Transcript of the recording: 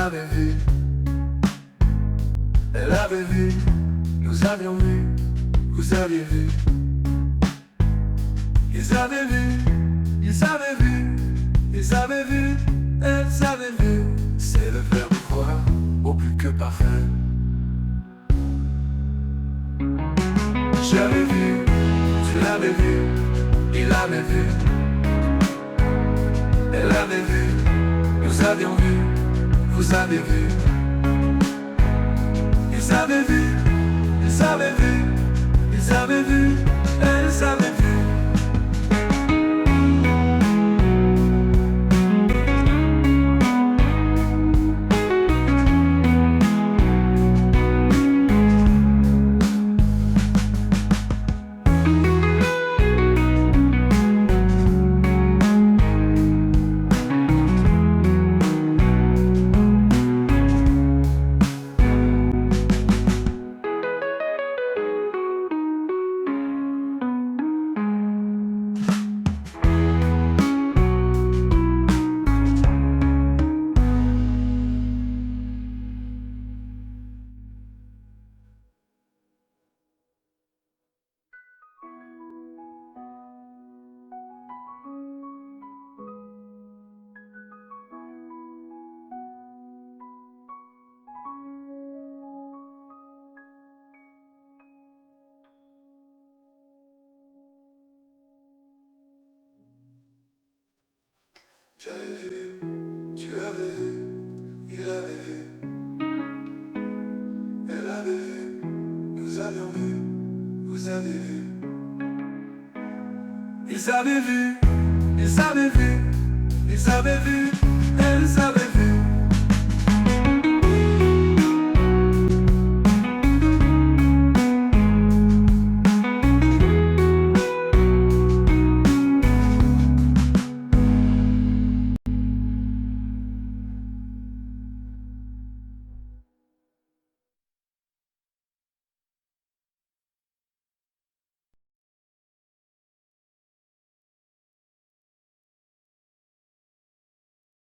avaient vu, elle avait vu, nous avions vu, vous aviez vu. Ils avaient vu, ils avaient vu, ils avaient vu, elles avaient vu. C'est le verbe voir, au plus que parfait. J'avais vu, tu l'avais vu, il avait vu, elle avait vu, nous avions vu, vous avez vu. Ils avaient vu, ils avaient vu, ils avaient vu, elles avaient vu. J'avais vu, tu l'avais vu, il avait vu, elle avait vu, nous avions vu, vous avez vu. Ils avaient vu, ils avaient vu, ils avaient vu, elles avaient vu.